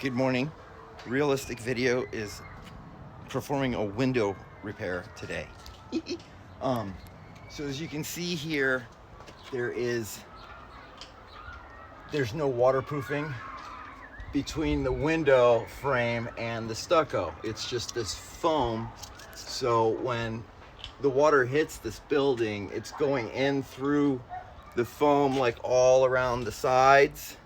Good morning. Realistic Video is performing a window repair today. So as you can see here, there's no waterproofing between the window frame and the stucco. It's just this foam. So when the water hits this building, it's going in through the foam like all around the sides,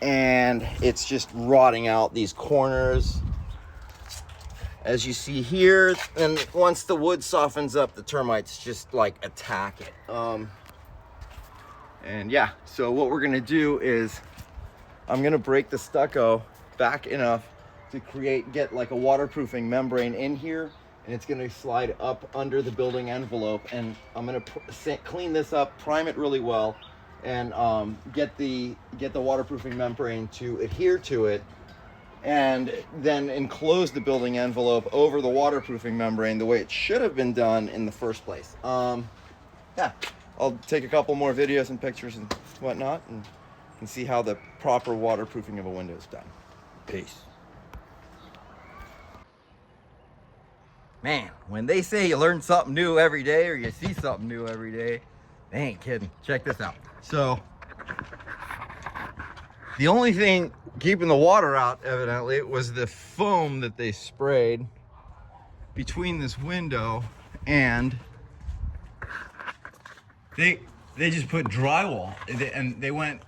and it's just rotting out these corners as you see here. And once the wood softens up, the termites just like attack it. And yeah, so what we're gonna do is I'm gonna break the stucco back enough to get like a waterproofing membrane in here, and it's gonna slide up under the building envelope, and I'm gonna clean this up, prime it really well, and get the waterproofing membrane to adhere to it, and then enclose the building envelope over the waterproofing membrane the way it should have been done in the first place. Yeah, I'll take a couple more videos and pictures and whatnot, and you can see how the proper waterproofing of a window is done. Peace. Man, when they say you learn something new every day, or you see something new every day, they ain't kidding. Check this out. So, the only thing keeping the water out, evidently, was the foam that they sprayed between this window, and they just put drywall, and they went,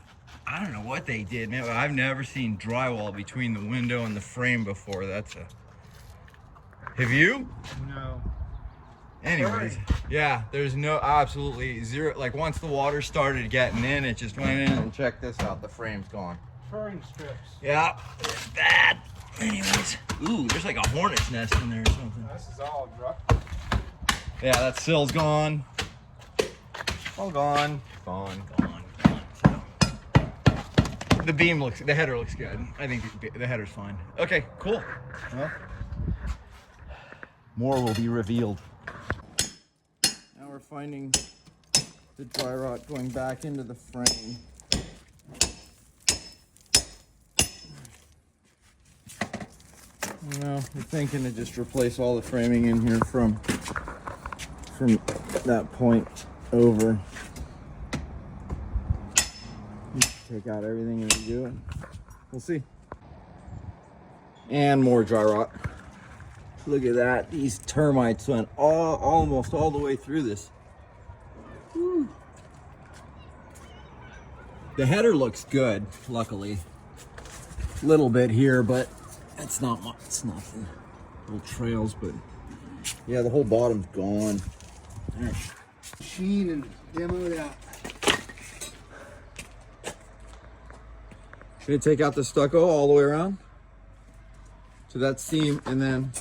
I don't know what they did, man. I've never seen drywall between the window and the frame before. Have you? No. Anyways, yeah, there's absolutely zero. Like once the water started getting in, it just went in, and check this out, the frame's gone. Furring strips. Yeah, it's bad. Anyways, ooh, there's like a hornet's nest in there or something. This is all dry. Yeah, that sill's gone. All gone. Gone. So, the header looks good. I think the header's fine. Okay, cool. Well, more will be revealed. Now we're finding the dry rot going back into the frame. We're thinking to just replace all the framing in here from that point over. Take out everything and redo it. We'll see. And more dry rot. Look at that. These termites went almost all the way through this. Whew. The header looks good, luckily. Little bit here, but it's not much. It's nothing. Little trails, but yeah, the whole bottom's gone. All right. Sheen and demo that. Gonna take out the stucco all the way around to that seam, and then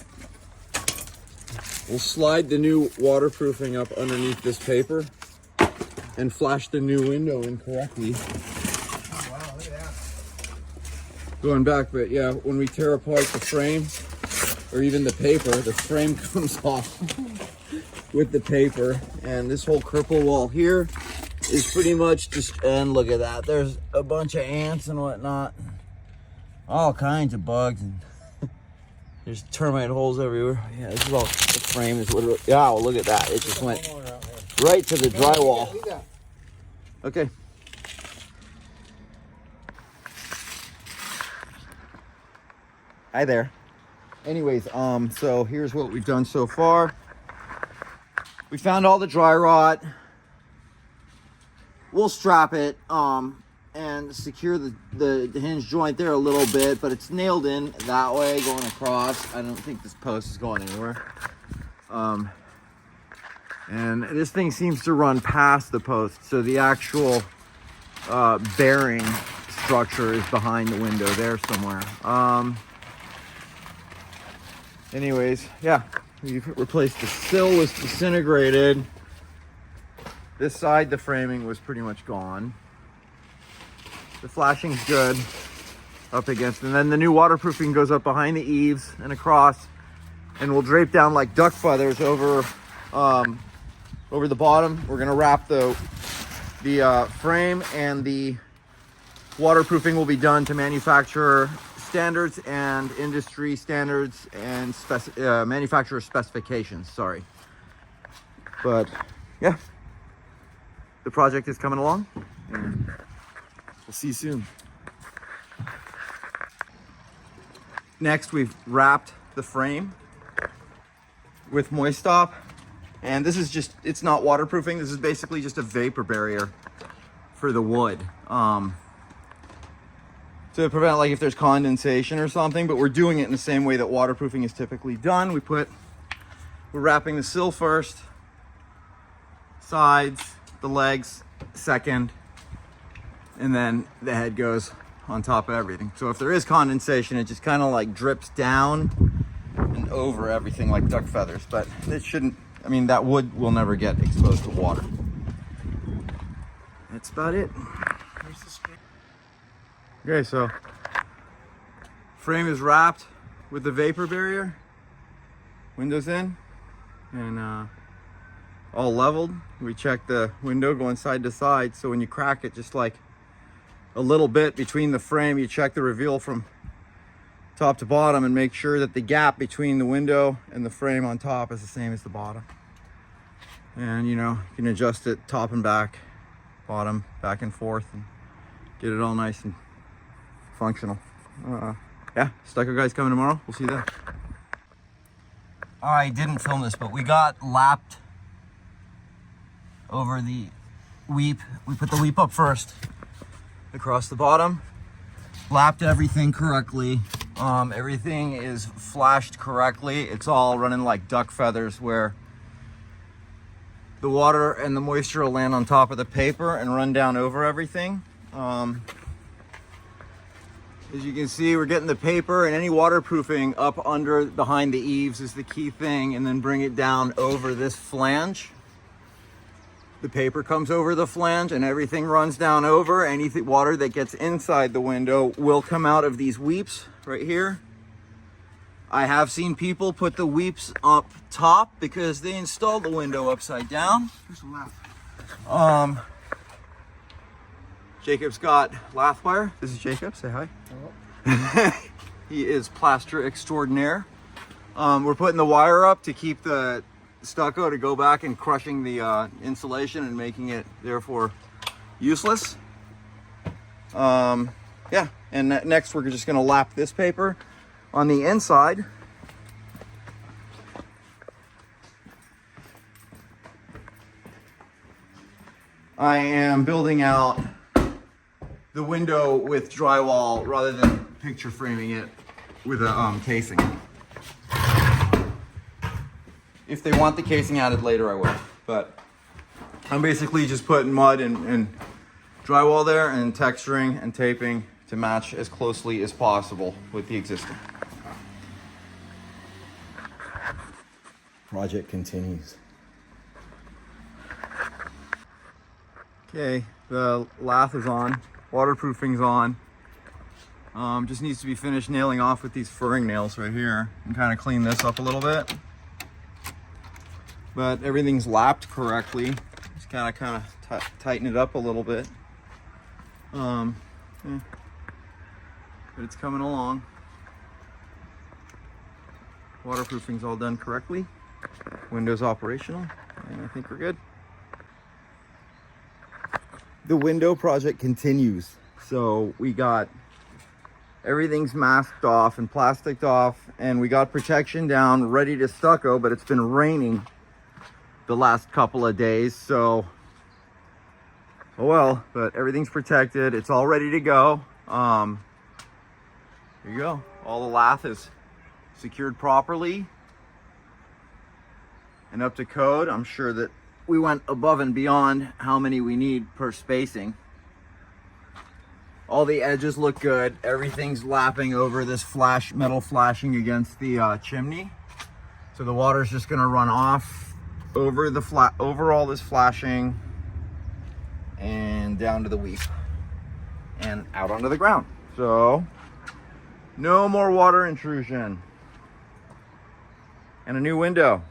we'll slide the new waterproofing up underneath this paper and flash the new window in correctly. Oh, wow, look at that. Going back, but yeah, when we tear apart the frame or even the paper, the frame comes off with the paper, and this whole cripple wall here is pretty much just, and look at that, there's a bunch of ants and whatnot, all kinds of bugs, and there's termite holes everywhere. Yeah, this is all, the frame is literally, yeah, well, look at that, it just went right to the drywall. Okay. Hi there. Anyways, so here's what we've done so far. We found all the dry rot. We'll strap it and secure the hinge joint there a little bit, but it's nailed in that way going across. I don't think this post is going anywhere. And this thing seems to run past the post, so the actual bearing structure is behind the window there somewhere. Anyways, yeah, we've replaced the sill, was disintegrated. This side, the framing was pretty much gone. The flashing's good up against, and then the new waterproofing goes up behind the eaves and across, and we'll drape down like duck feathers over the bottom. We're gonna wrap the frame and the waterproofing will be done to manufacturer standards and industry standards and manufacturer specifications, sorry. But yeah, the project is coming along and we'll see you soon. Next, we've wrapped the frame with Moist Stop, and this is just, it's not waterproofing. This is basically just a vapor barrier for the wood to prevent, like, if there's condensation or something, but we're doing it in the same way that waterproofing is typically done. We're wrapping the sill first, sides, the legs second, and then the head goes on top of everything. So if there is condensation, it just kind of like drips down and over everything like duck feathers, but it shouldn't, I mean, that wood will never get exposed to water. That's about it. Okay, so frame is wrapped with the vapor barrier, windows in, and all leveled. We check the window going side to side, so when you crack it just like a little bit between the frame, you check the reveal from top to bottom and make sure that the gap between the window and the frame on top is the same as the bottom. And you know, you can adjust it top and back, bottom, back and forth, and get it all nice and functional. Yeah, stucco guy's coming tomorrow. We'll see you then. I didn't film this, but we got lapped over the weep. We put the weep up first, across the bottom, lapped everything correctly. Everything is flashed correctly. It's all running like duck feathers, where the water and the moisture will land on top of the paper and run down over everything. As you can see, we're getting the paper and any waterproofing up under behind the eaves is the key thing, and then bring it down over this flange. The paper comes over the flange and everything runs down over. Any water that gets inside the window will come out of these weeps right here. I have seen people put the weeps up top because they installed the window upside down. There's a laugh. Jacob's got lath wire. This is Jacob, say hi. Hello. He is plaster extraordinaire. We're putting the wire up to keep the stucco to go back and crushing the insulation and making it therefore useless. Yeah, and next we're just gonna lap this paper on the inside. I am building out the window with drywall rather than picture framing it with a casing. If they want the casing added later, I will. But I'm basically just putting mud and drywall there and texturing and taping to match as closely as possible with the existing. Project continues. Okay, the lath is on, waterproofing's on. Just needs to be finished nailing off with these furring nails right here and kind of clean this up a little bit. But everything's lapped correctly. Just kind of tighten it up a little bit. Yeah. But it's coming along. Waterproofing's all done correctly. Windows operational, and I think we're good. The window project continues. So we got everything's masked off and plasticed off, and we got protection down, ready to stucco, but it's been raining the last couple of days, so oh well, but everything's protected. It's all ready to go. There you go. All the lath is secured properly and up to code. I'm sure that we went above and beyond how many we need per spacing. All the edges look good. Everything's lapping over this metal flashing against the chimney. So the water's just gonna run off over all this flashing and down to the weep and out onto the ground. So no more water intrusion. And a new window.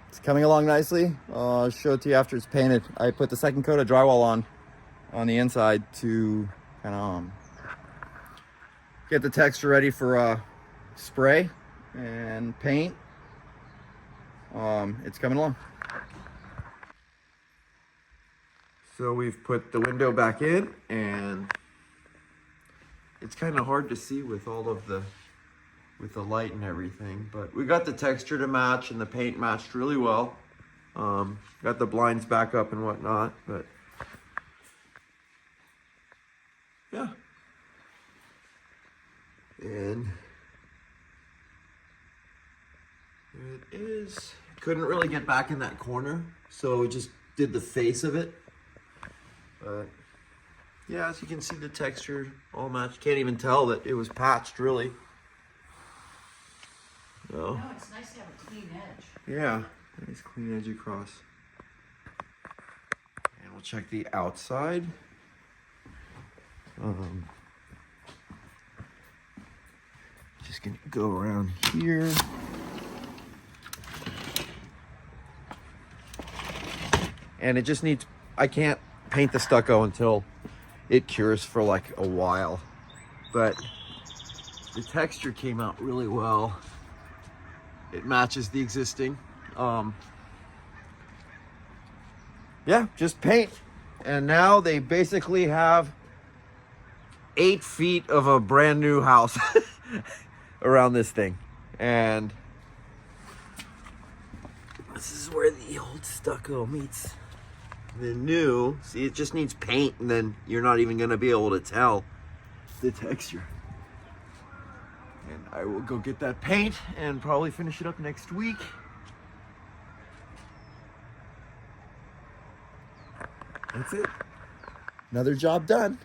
It's coming along nicely. I'll show it to you after it's painted. I put the second coat of drywall on on the inside to kind of get the texture ready for spray and paint. It's coming along. So we've put the window back in, and it's kind of hard to see with all of the light and everything, but we got the texture to match and the paint matched really well. Got the blinds back up and whatnot, but yeah. And it is, couldn't really get back in that corner, so just did the face of it. But yeah, as you can see, the texture all matched. Can't even tell that it was patched, really. No, it's nice to have a clean edge. Yeah, nice clean edge across. And we'll check the outside. Just gonna go around here. And it just needs, I can't paint the stucco until it cures for like a while, but the texture came out really well. It matches the existing. Yeah, just paint. And now they basically have 8 feet of a brand new house around this thing. And this is where the old stucco meets the new. See, it just needs paint, and then you're not even gonna be able to tell the texture. And I will go get that paint and probably finish it up next week. That's it. Another job done.